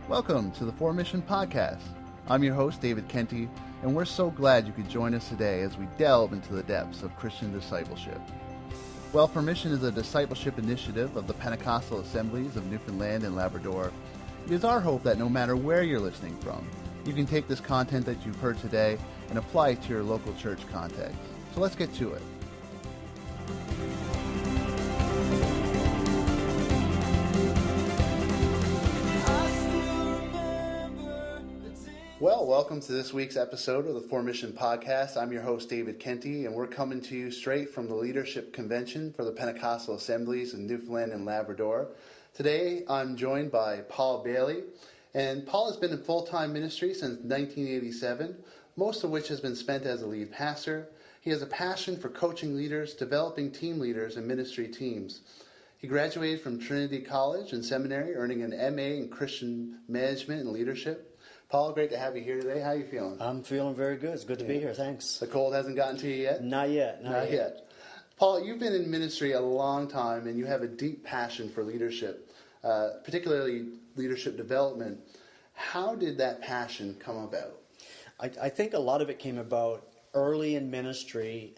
Welcome to the Formission Podcast. I'm your host, David Kenty, and we're so glad you could join us today as we delve into the depths of Christian discipleship. Well, Formission is a discipleship initiative of the Pentecostal Assemblies of Newfoundland and Labrador. It is our hope that no matter where you're listening from, you can take this content that you've heard today and apply it to your local church context. So let's get to it. Well, welcome to this week's episode of the Formission Podcast. I'm your host, David Kenty, and we're coming to you straight from the Leadership Convention for the Pentecostal Assemblies in Newfoundland and Labrador. Today, I'm joined by Paul Bailey, and Paul has been in full-time ministry since 1987, most of which has been spent as a lead pastor. He has a passion for coaching leaders, developing team leaders, and ministry teams. He graduated from Trinity College and Seminary, earning an MA in Christian Management and Leadership. Paul, great to have you here today. How are you feeling? I'm feeling very good. It's good to be here. Thanks. The cold hasn't gotten to you yet? Not yet. Not yet. Paul, you've been in ministry a long time, and you have a deep passion for leadership, particularly leadership development. How did that passion come about? I think a lot of it came about early in ministry.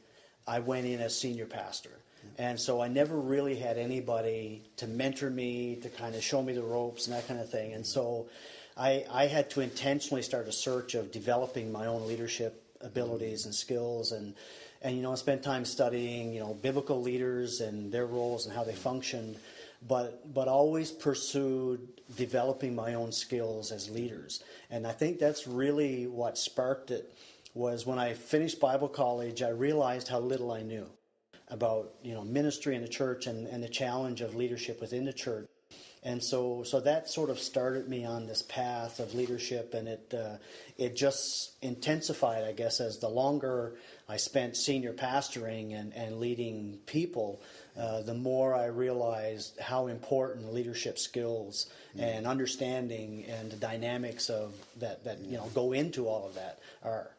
I went in as senior pastor. And so I never really had anybody to mentor me, to kind of show me the ropes and that kind of thing. And so I had to intentionally start a search of developing my own leadership abilities and skills, and I spent time studying, biblical leaders and their roles and how they functioned, but always pursued developing my own skills as leaders. And I think that's really what sparked it. Was when I finished Bible college, I realized how little I knew about ministry in the church and the challenge of leadership within the church. And so that sort of started me on this path of leadership, and it just intensified, I guess, as the longer I spent senior pastoring and leading people, the more I realized how important leadership skills and understanding and the dynamics of that go into all of that are.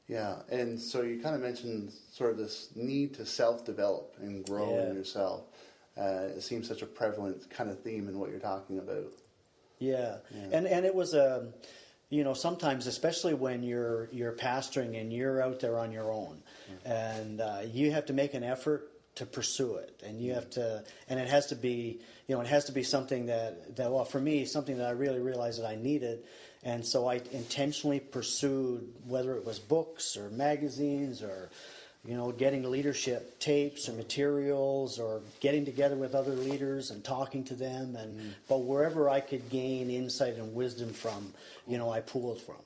Yeah, and so you kind of mentioned sort of this need to self-develop and grow in yourself. It seems such a prevalent kind of theme in what you're talking about. Yeah. And it was sometimes, especially when you're pastoring and you're out there on your own, and you have to make an effort to pursue it, and you have to, and it has to be, something that well, for me, something that I really realized that I needed. And so I intentionally pursued, whether it was books or magazines or getting leadership tapes or materials, or getting together with other leaders and talking to them, but wherever I could gain insight and wisdom from, I pulled from.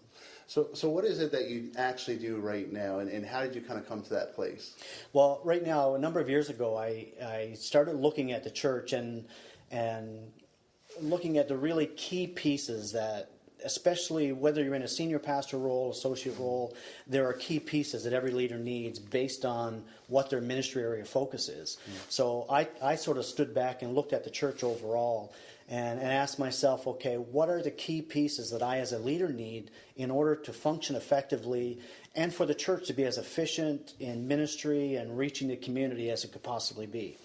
So what is it that you actually do right now, and how did you kind of come to that place? Well, right now, a number of years ago, I started looking at the church and looking at the really key pieces that, especially whether you're in a senior pastor role, associate role, there are key pieces that every leader needs based on what their ministry area focus is. So I sort of stood back and looked at the church overall and asked myself, okay, what are the key pieces that I as a leader need in order to function effectively and for the church to be as efficient in ministry and reaching the community as it could possibly be?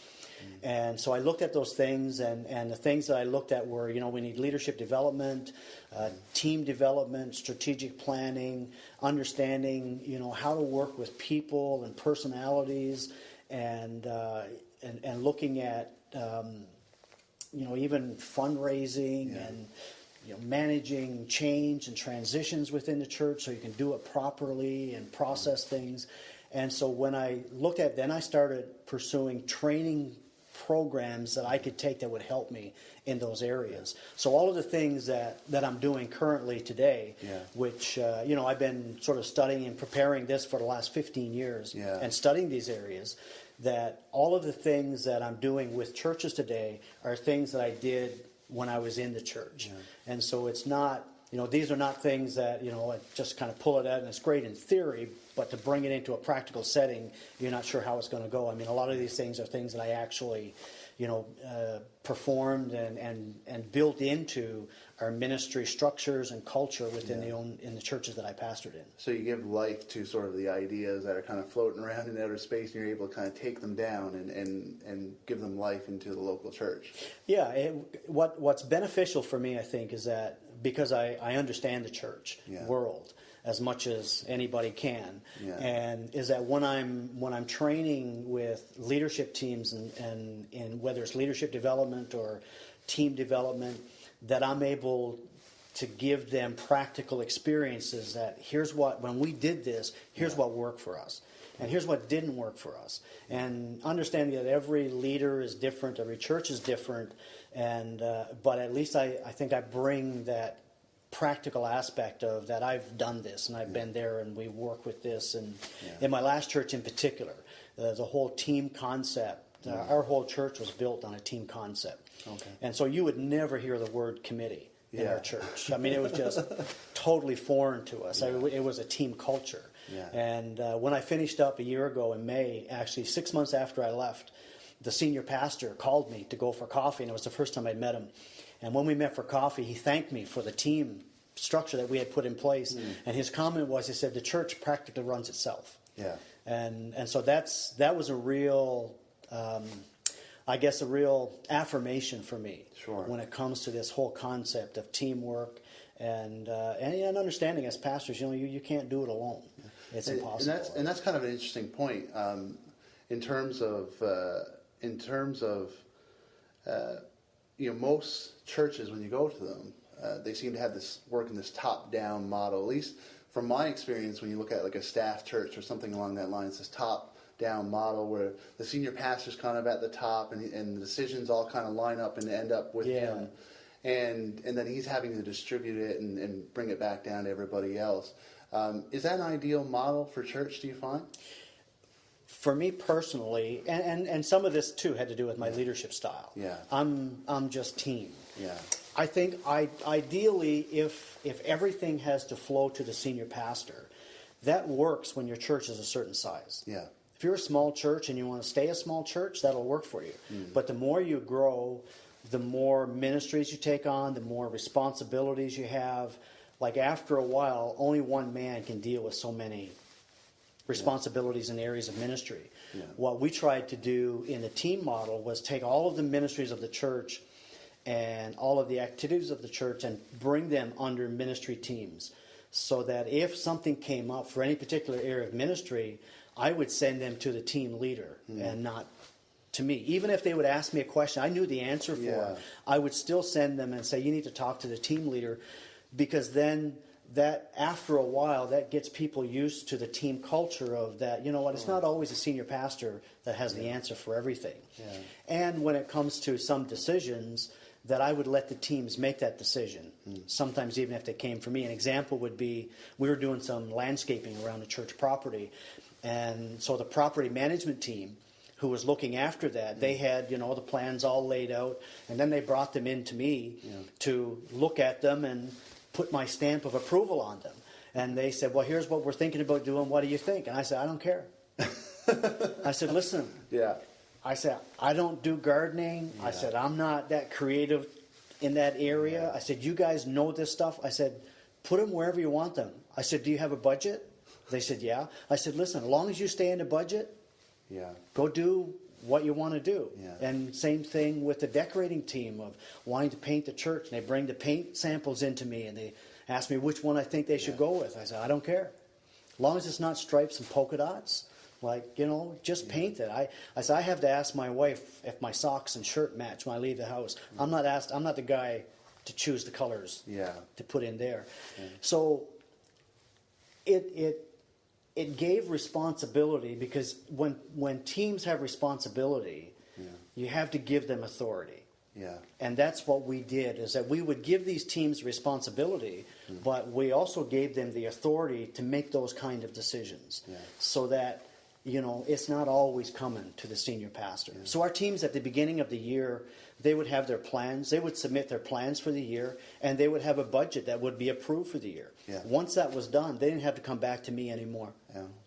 And so I looked at those things, and the things that I looked at were, we need leadership development, team development, strategic planning, understanding, how to work with people and personalities, and looking at, even fundraising and managing change and transitions within the church so you can do it properly and process things. And so when I looked at, then I started pursuing training programs that I could take that would help me in those areas. So all of the things that I'm doing currently today, which, I've been sort of studying and preparing this for the last 15 years and studying these areas, that all of the things that I'm doing with churches today are things that I did when I was in the church. And so it's not, these are not things that, I just kind of pull it out and it's great in theory, but to bring it into a practical setting, you're not sure how it's going to go. I mean, a lot of these things are things that I actually, performed and built into our ministry structures and culture within in the churches that I pastored in. So you give life to sort of the ideas that are kind of floating around in outer space, and you're able to kind of take them down and give them life into the local church. Yeah, what's beneficial for me, I think, is that because I understand the church world as much as anybody can, and is that when I'm training with leadership teams and whether it's leadership development or team development, that I'm able to give them practical experiences that here's what, when we did this, here's what worked for us. And here's what didn't work for us. And understanding that every leader is different, every church is different, and but at least I think I bring that practical aspect of that I've done this and I've been there and we work with this. And in my last church in particular, the whole team concept, our whole church was built on a team concept. Okay. And so you would never hear the word committee in our church. I mean, it was just totally foreign to us. It was a team culture. Yeah. And when I finished up a year ago in May, actually 6 months after I left, the senior pastor called me to go for coffee, and it was the first time I'd met him. And when we met for coffee, he thanked me for the team structure that we had put in place. And his comment was, he said, the church practically runs itself. Yeah. And so that was a real, I guess, a real affirmation for me when it comes to this whole concept of teamwork and understanding as pastors, you can't do it alone. It's impossible. And that's kind of an interesting point in terms of most churches, when you go to them, they seem to have this work in this top-down model. At least from my experience, when you look at like a staff church or something along that line, it's this top-down model where the senior pastor's kind of at the top, and the decisions all kind of line up and end up with him, and then he's having to distribute it and bring it back down to everybody else. Is that an ideal model for church, do you find? For me personally, and some of this too had to do with my leadership style. Yeah. I'm just team. Yeah. I think ideally if everything has to flow to the senior pastor, that works when your church is a certain size. Yeah. If you're a small church and you want to stay a small church, that'll work for you. But the more you grow, the more ministries you take on, the more responsibilities you have. Like after a while, only one man can deal with so many responsibilities in areas of ministry. Yeah. What we tried to do in the team model was take all of the ministries of the church and all of the activities of the church and bring them under ministry teams, so that if something came up for any particular area of ministry, I would send them to the team leader and not to me. Even if they would ask me a question I knew the answer for, I would still send them and say, you need to talk to the team leader, because then that after a while that gets people used to the team culture of that, it's not always a senior pastor that has the answer for everything. Yeah. And when it comes to some decisions, that I would let the teams make that decision, sometimes even if they came from me. An example would be, we were doing some landscaping around the church property, and so the property management team who was looking after that, they had, the plans all laid out, and then they brought them in to me to look at them and put my stamp of approval on them. And they said, well, here's what we're thinking about doing. What do you think? And I said, I don't care. I said, listen. Yeah. I said, I don't do gardening. Yeah. I said, I'm not that creative in that area. Yeah. I said, you guys know this stuff. I said, put them wherever you want them. I said, do you have a budget? They said, yeah. I said, listen, as long as you stay in the budget, go do what you want to do. Yeah. And same thing with the decorating team of wanting to paint the church. And they bring the paint samples into me and they ask me which one I think they should go with. I said, I don't care. As long as it's not stripes and polka dots, just paint it. I said, I have to ask my wife if my socks and shirt match when I leave the house. I'm not the guy to choose the colors to put in there. Yeah. So it gave responsibility, because when teams have responsibility, you have to give them authority. Yeah. And that's what we did, is that we would give these teams responsibility, but we also gave them the authority to make those kind of decisions, so that it's not always coming to the senior pastor. Yeah. So our teams at the beginning of the year, they would have their plans. They would submit their plans for the year, and they would have a budget that would be approved for the year. Yeah. Once that was done, they didn't have to come back to me anymore,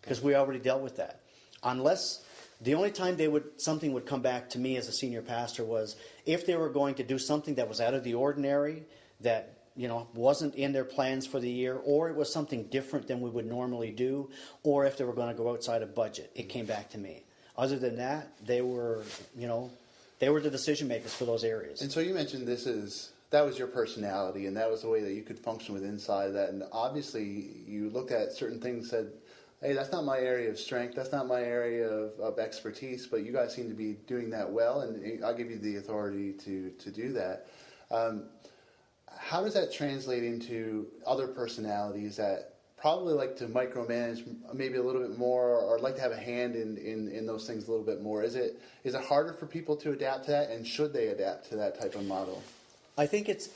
because we already dealt with that. Unless the only time something would come back to me as a senior pastor was if they were going to do something that was out of the ordinary, that wasn't in their plans for the year, or it was something different than we would normally do, or if they were going to go outside of budget, it came back to me. Other than that, they were the decision makers for those areas. And so you mentioned that's that was your personality, and that was the way that you could function with inside of that. And obviously, you looked at certain things, said, hey, that's not my area of strength, that's not my area of expertise, but you guys seem to be doing that well, and I'll give you the authority to do that. How does that translate into other personalities that probably like to micromanage maybe a little bit more, or like to have a hand in those things a little bit more? Is it harder for people to adapt to that, and should they adapt to that type of model? I think it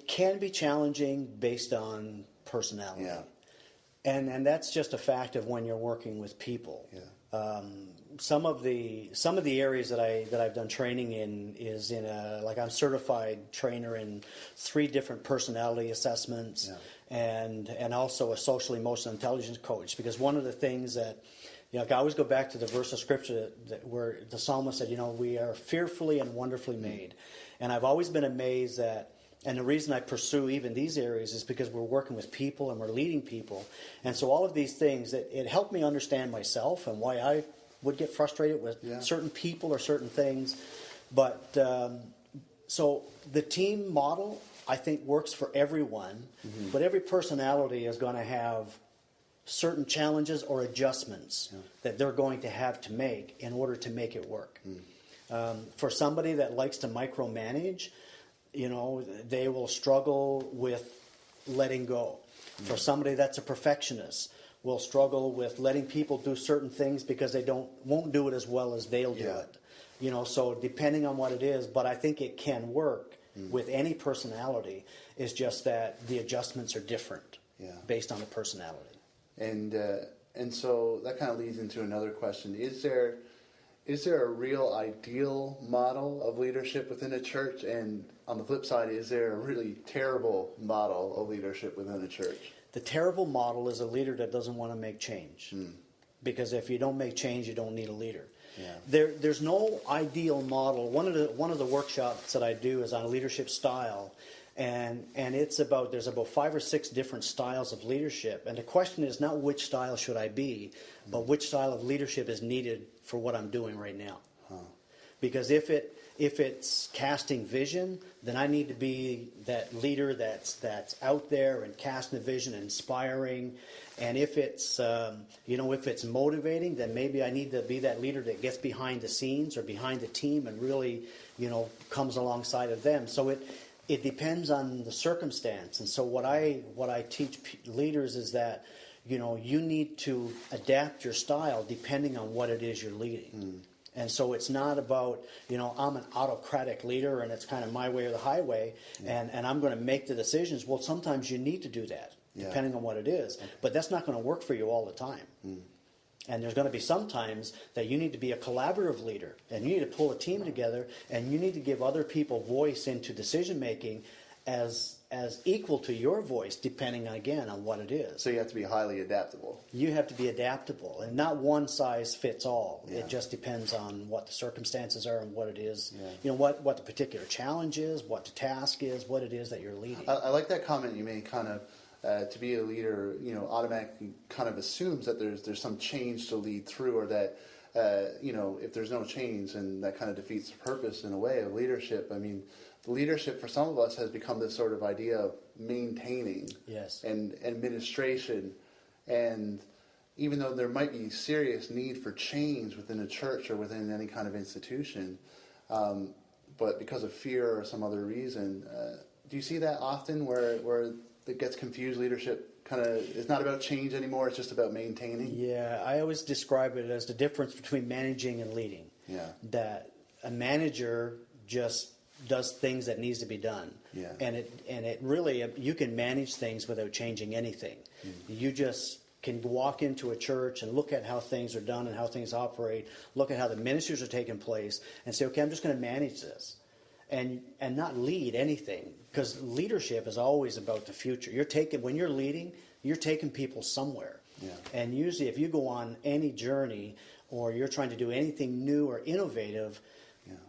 can be challenging based on personality. Yeah. And that's just a fact of when you're working with people. Yeah. Some of the areas that I've done training in is like I'm certified trainer in 3 different personality assessments, and also a social emotional intelligence coach. Because one of the things that, I always go back to the verse of scripture where the psalmist said, we are fearfully and wonderfully made. And I've always been amazed that. And the reason I pursue even these areas is because we're working with people and we're leading people. And so all of these things, it helped me understand myself and why I would get frustrated with certain people or certain things. But so the team model, I think, works for everyone. Mm-hmm. But every personality is going to have certain challenges or adjustments that they're going to have to make in order to make it work. For somebody that likes to micromanage, they will struggle with letting go. For somebody that's a perfectionist, will struggle with letting people do certain things because they won't do it as well as they'll do it. So depending on what it is, but I think it can work with any personality. It's just that the adjustments are different based on the personality. And so that kind of leads into another question. Is there a real ideal model of leadership within a church? And on the flip side, is there a really terrible model of leadership within a church? The terrible model is a leader that doesn't want to make change. Because if you don't make change, you don't need a leader. Yeah. There's no ideal model. One of the workshops that I do is on leadership style. And there's about 5 or 6 different styles of leadership. And the question is not which style should I be, but which style of leadership is needed for what I'm doing right now. Because if it's casting vision, then I need to be that leader that's out there and casting the vision and inspiring. And if it's if it's motivating, then maybe I need to be that leader that gets behind the scenes or behind the team and really comes alongside of them. So it depends on the circumstance. And so what I teach leaders is that you need to adapt your style depending on what it is you're leading. And so it's not about, I'm an autocratic leader and it's kind of my way or the highway, and I'm going to make the decisions. Well, sometimes you need to do that, depending on what it is. But that's not going to work for you all the time. And there's going to be some times that you need to be a collaborative leader, and you need to pull a team together, and you need to give other people voice into decision-making as equal to your voice, depending, again, on what it is. So you have to be highly adaptable. You have to be adaptable, and not one size fits all. It just depends on what the circumstances are and what it is, what the particular challenge is, what the task is, what it is that you're leading. I like that comment you made, kind of, to be a leader, automatically kind of assumes that there's some change to lead through, or that, if there's no change, then that kind of defeats the purpose in a way of leadership. I mean, leadership for some of us has become this sort of idea of maintaining and administration. And even though there might be serious need for change within a church or within any kind of institution, but because of fear or some other reason, do you see that often where it gets confused? Leadership kind of is not about change anymore, it's just about maintaining? Yeah, I always describe it as the difference between managing and leading. That a manager just does things that needs to be done. And it really, you can manage things without changing anything. You just can walk into a church and look at how things are done and how things operate, look at how the ministries are taking place, and say, okay, I'm just going to manage this. And not lead anything, because leadership is always about the future. When you're leading, you're taking people somewhere. And usually if you go on any journey or you're trying to do anything new or innovative,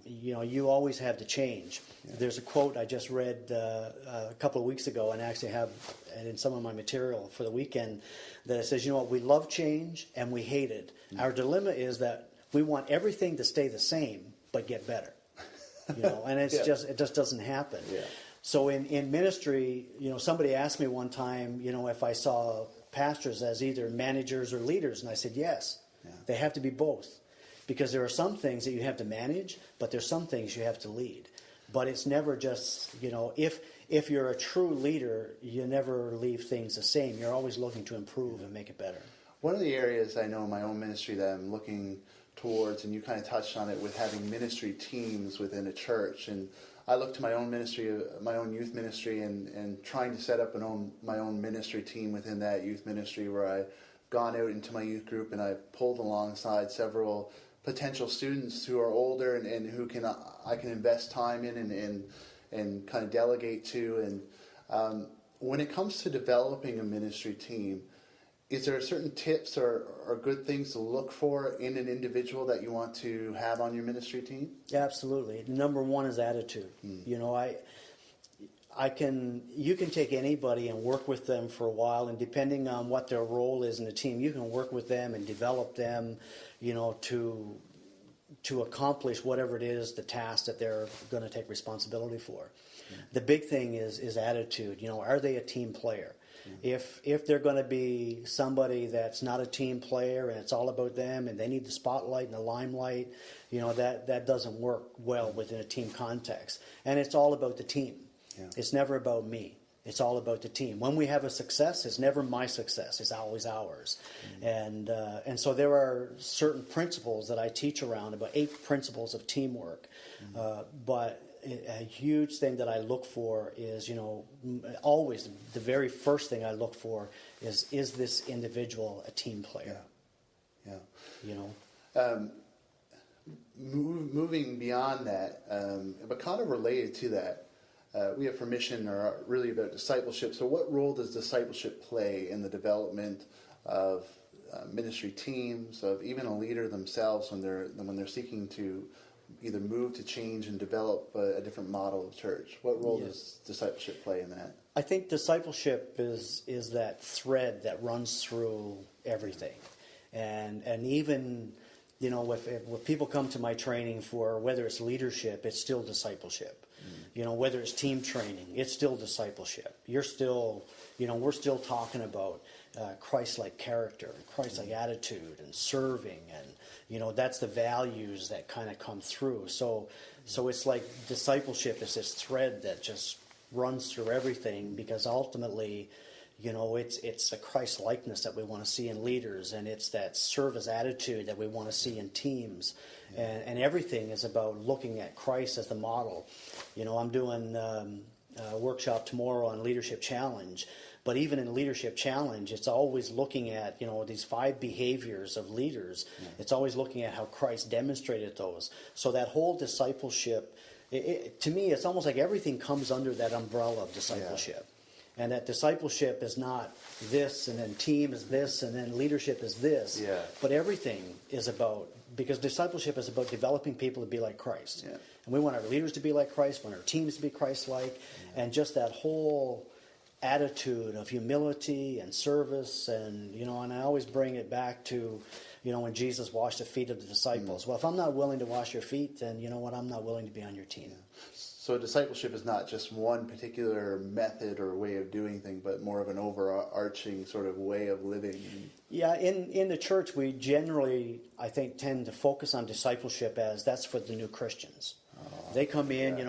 you always have to change. There's a quote I just read a couple of weeks ago, and I actually have it in some of my material for the weekend, that it says, we love change and we hate it. Our dilemma is that we want everything to stay the same but get better. and it's it just doesn't happen. Yeah. So in ministry, somebody asked me one time, if I saw pastors as either managers or leaders, and I said yes. Yeah. They have to be both, because there are some things that you have to manage, but there's some things you have to lead. But it's never just, if you're a true leader, you never leave things the same. You're always looking to improve and make it better. One of the areas I know in my own ministry that I'm looking towards, and you kind of touched on it, with having ministry teams within a church. And I look to my own ministry, my own youth ministry, and trying to set up my own ministry team within that youth ministry, where I've gone out into my youth group and I've pulled alongside several potential students who are older and who I can invest time in and kind of delegate to. And when it comes to developing a ministry team, is there certain tips or good things to look for in an individual that you want to have on your ministry team? Yeah, absolutely. Number one is attitude. You can take anybody and work with them for a while, and depending on what their role is in the team, you can work with them and develop them, to accomplish whatever it is, the task that they're going to take responsibility for. The big thing is attitude. Are they a team player? If they're going to be somebody that's not a team player and it's all about them and they need the spotlight and the limelight, that doesn't work well within a team context. And it's all about the team. Yeah. It's never about me. It's all about the team. When we have a success, it's never my success. It's always ours. And so there are certain principles that I teach around, about 8 principles of teamwork. But a huge thing that I look for is, always the very first thing I look for is this individual a team player? Yeah. Moving beyond that, but kind of related to that, we have Formission, are really about discipleship. So what role does discipleship play in the development of ministry teams, of even a leader themselves when they're seeking to either move to change and develop a different model of church? What role does discipleship play in that? I think discipleship is that thread that runs through everything. And even, if people come to my training for whether it's leadership, it's still discipleship. Whether it's team training, it's still discipleship. You're still, we're still talking about Christ-like character, Christ-like attitude, and serving, and that's the values that kind of come through. So it's like discipleship is this thread that just runs through everything, because ultimately, it's the Christ-likeness that we want to see in leaders, and it's that service attitude that we want to see in teams. And everything is about looking at Christ as the model. I'm doing a workshop tomorrow on Leadership Challenge. But even in Leadership Challenge, it's always looking at, these 5 behaviors of leaders. Yeah. It's always looking at how Christ demonstrated those. So that whole discipleship, to me, it's almost like everything comes under that umbrella of discipleship. Yeah. And that discipleship is not this, and then team is this, and then leadership is this. Yeah. But everything is about, because discipleship is about developing people to be like Christ. Yeah. And we want our leaders to be like Christ, we want our teams to be Christ-like, and just that whole attitude of humility and service, and and I always bring it back to when Jesus washed the feet of the disciples. Well, if I'm not willing to wash your feet, then I'm not willing to be on your team. So discipleship is not just one particular method or way of doing things, but more of an overarching sort of way of living. Yeah, in the church, we generally, I think, tend to focus on discipleship as that's for the new Christians. They come in, we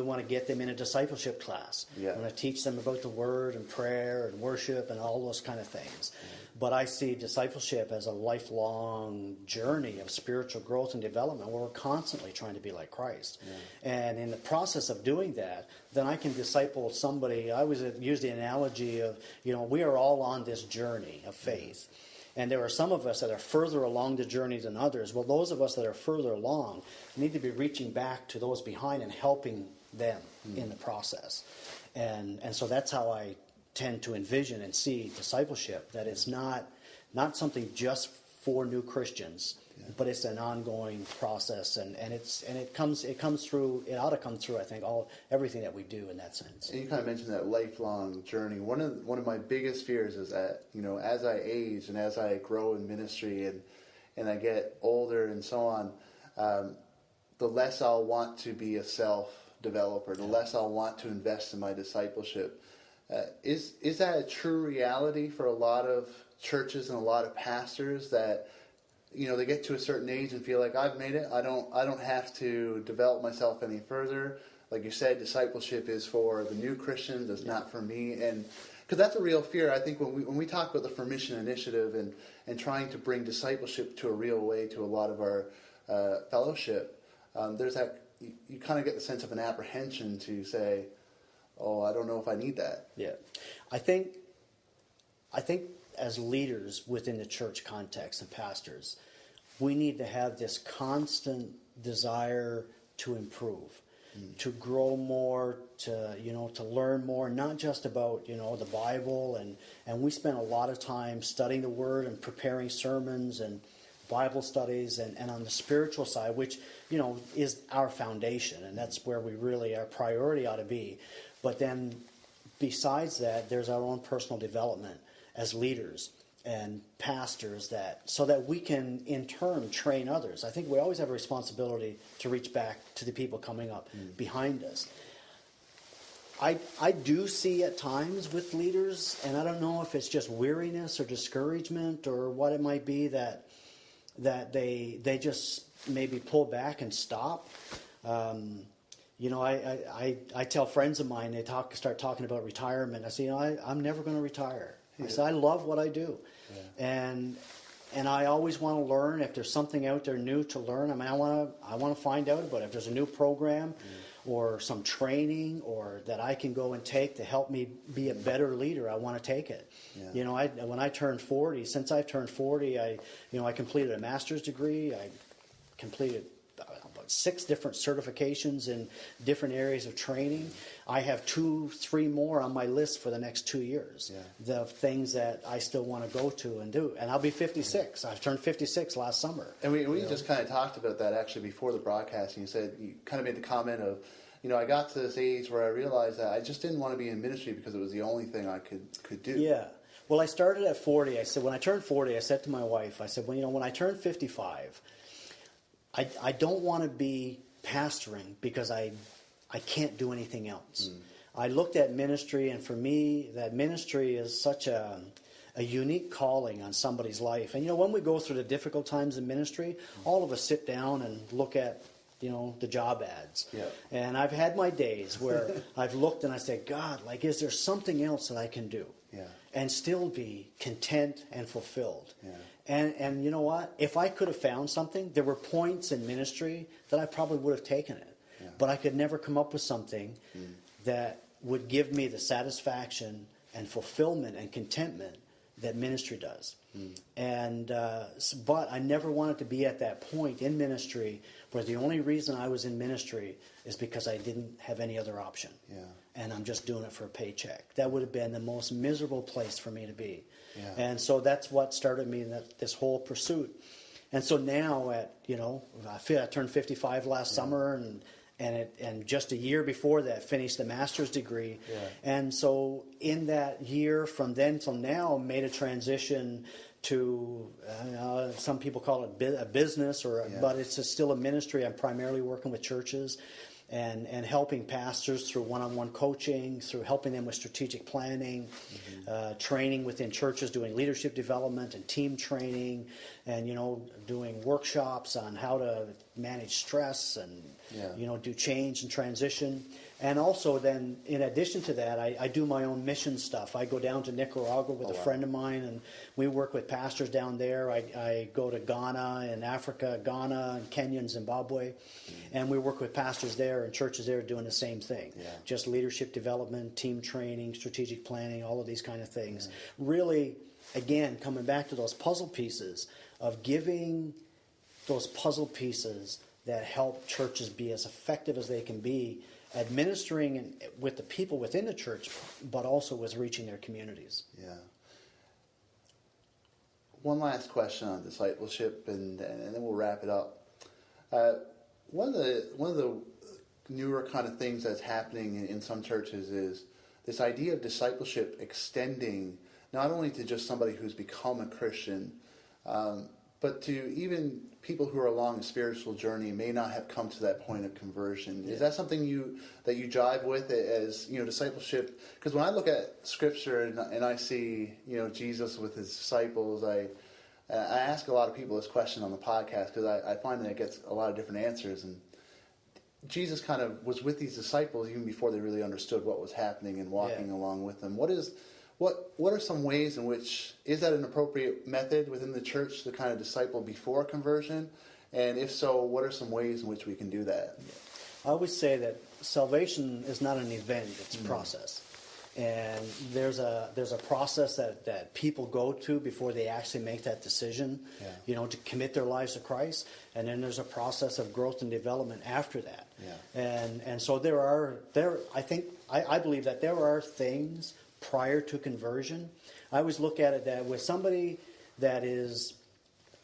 want to get them in a discipleship class. Yeah. We want to teach them about the Word and prayer and worship and all those kind of things. But I see discipleship as a lifelong journey of spiritual growth and development where we're constantly trying to be like Christ. Yeah. And in the process of doing that, then I can disciple somebody. I always use the analogy of, we are all on this journey of faith. And there are some of us that are further along the journey than others. Well, those of us that are further along need to be reaching back to those behind and helping them in the process. And so that's how I tend to envision and see discipleship, that it's not something just for new Christians, but it's an ongoing process, and it comes through. It ought to come through, I think, everything that we do in that sense. And you kind of mentioned that lifelong journey. One of my biggest fears is that as I age and as I grow in ministry and I get older and so on, the less I'll want to be a self-developer, the less I'll want to invest in my discipleship. Is that a true reality for a lot of churches and a lot of pastors, that they get to a certain age and feel like, I've made it, I don't have to develop myself any further? Like you said, discipleship is for the new Christians, it's not for me. And because that's a real fear, I think, when we talk about the Formission Initiative and trying to bring discipleship to a real way to a lot of our fellowship, there's that, you kind of get the sense of an apprehension to say, oh, I don't know if I need that. Yeah. I think as leaders within the church context and pastors, we need to have this constant desire to improve, to grow more, to learn more, not just about, the Bible. And we spend a lot of time studying the Word and preparing sermons and Bible studies, and on the spiritual side, which, is our foundation, and that's where our priority ought to be. But then besides that, there's our own personal development as leaders and pastors, so that we can in turn train others. I think we always have a responsibility to reach back to the people coming up behind us. I do see at times with leaders, and I don't know if it's just weariness or discouragement or what it might be, that they just maybe pull back and stop. I tell friends of mine, they start talking about retirement. I say, I'm never going to retire. I say, I love what I do. Yeah. And I always want to learn. If there's something out there new to learn, I want to find out about it. If there's a new program or some training or that I can go and take to help me be a better leader, I want to take it. Yeah. When I turned 40, since I've turned 40, I completed a master's degree. I completed about 6 different certifications in different areas of training. I have 2-3 more on my list for the next 2 years. Yeah. The things that I still want to go to and do. And I'll be 56. I've turned 56 last summer. And we just kind of talked about that actually before the broadcast. You said, you kind of made the comment of, I got to this age where I realized that I just didn't want to be in ministry because it was the only thing I could do. Yeah. Well, I started at 40. I said, when I turned 40, I said to my wife, I said, when I turn 55, I don't want to be pastoring because I can't do anything else. I looked at ministry, and for me, that ministry is such a unique calling on somebody's life. And, when we go through the difficult times in ministry, all of us sit down and look at, the job ads. Yeah. And I've had my days where I've looked and I said, God, is there something else that I can do? Yeah. And still be content and fulfilled? Yeah. And you know what? If I could have found something, there were points in ministry that I probably would have taken it. Yeah. But I could never come up with something that would give me the satisfaction and fulfillment and contentment that ministry does. But I never wanted to be at that point in ministry where the only reason I was in ministry is because I didn't have any other option. Yeah. And I'm just doing it for a paycheck. That would have been the most miserable place for me to be. Yeah. And so that's what started me in this whole pursuit. And so now I turned 55 last summer, and just a year before that finished the master's degree. Yeah. And so in that year from then till now, made a transition to some people call it a business, but it's still a ministry. I'm primarily working with churches and helping pastors through one-on-one coaching, through helping them with strategic planning, training within churches, doing leadership development and team training, and doing workshops on how to manage stress and do change and transition. And also then, in addition to that, I do my own mission stuff. I go down to Nicaragua with a friend of mine, and we work with pastors down there. I go to Ghana and Africa, and Kenya and Zimbabwe, and we work with pastors there and churches there doing the same thing. Yeah. Just leadership development, team training, strategic planning, all of these kind of things. Really, again, coming back to those puzzle pieces of giving those puzzle pieces that help churches be as effective as they can be, administering with the people within the church, but also with reaching their communities. Yeah. One last question on discipleship, and then we'll wrap it up. One of the newer kind of things that's happening in some churches is this idea of discipleship extending not only to just somebody who's become a Christian, But to even people who are along a spiritual journey may not have come to that point of conversion. Yeah. Is that something that you jive with as discipleship? Because when I look at Scripture and I see Jesus with his disciples, I ask a lot of people this question on the podcast because I find that it gets a lot of different answers. And Jesus kind of was with these disciples even before they really understood what was happening and walking along with them. What are some ways in which, is that an appropriate method within the church to kind of disciple before conversion? And if so, what are some ways in which we can do that? I always say that salvation is not an event, it's a process. And there's a process that people go to before they actually make that decision, to commit their lives to Christ. And then there's a process of growth and development after that. Yeah. And so I believe that there are things prior to conversion. I always look at it that with somebody that is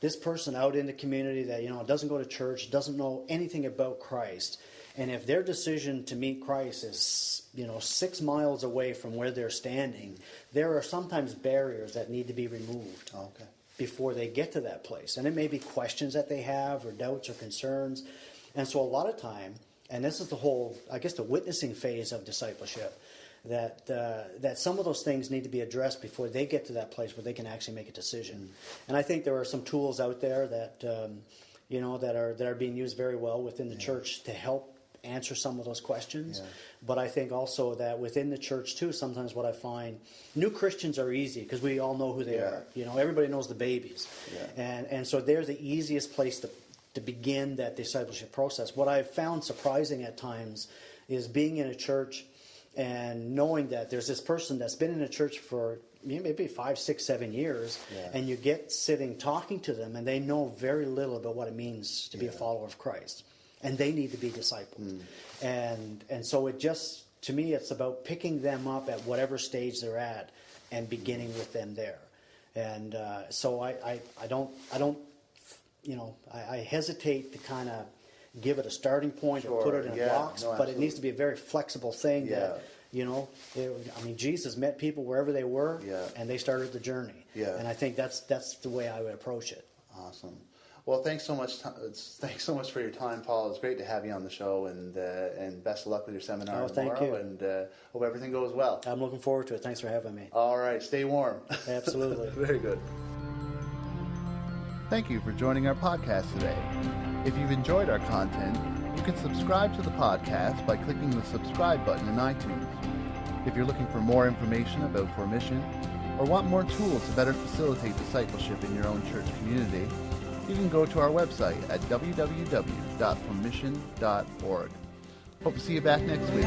this person out in the community that doesn't go to church, doesn't know anything about Christ, and if their decision to meet Christ is 6 miles away from where they're standing, there are sometimes barriers that need to be removed before they get to that place. And it may be questions that they have or doubts or concerns. And so a lot of time, and this is the whole, I guess, the witnessing phase of discipleship, that some of those things need to be addressed before they get to that place where they can actually make a decision. And I think there are some tools out there that that are being used very well within the church to help answer some of those questions. Yeah. But I think also that within the church too, sometimes what I find, new Christians are easy because we all know who they are. Everybody knows the babies. Yeah. And so they're the easiest place to begin that discipleship process. What I've found surprising at times is being in a church and knowing that there's this person that's been in a church for maybe 5, 6, 7 years, and you get sitting talking to them, and they know very little about what it means to be a follower of Christ, and they need to be discipled. And so it just, to me, it's about picking them up at whatever stage they're at and beginning with them there. And so I hesitate to kind of give it a starting point or put it in a box, but it needs to be a very flexible thing that, Jesus met people wherever they were, and they started the journey. Yeah. And I think that's the way I would approach it. Awesome. Well, thanks so much for your time, Paul. It's great to have you on the show, and best of luck with your seminar tomorrow. Thank you. And hope everything goes well. I'm looking forward to it. Thanks for having me. All right. Stay warm. Absolutely. Very good. Thank you for joining our podcast today. If you've enjoyed our content, you can subscribe to the podcast by clicking the subscribe button in iTunes. If you're looking for more information about Formission or want more tools to better facilitate discipleship in your own church community, you can go to our website at www.formission.org. Hope to see you back next week.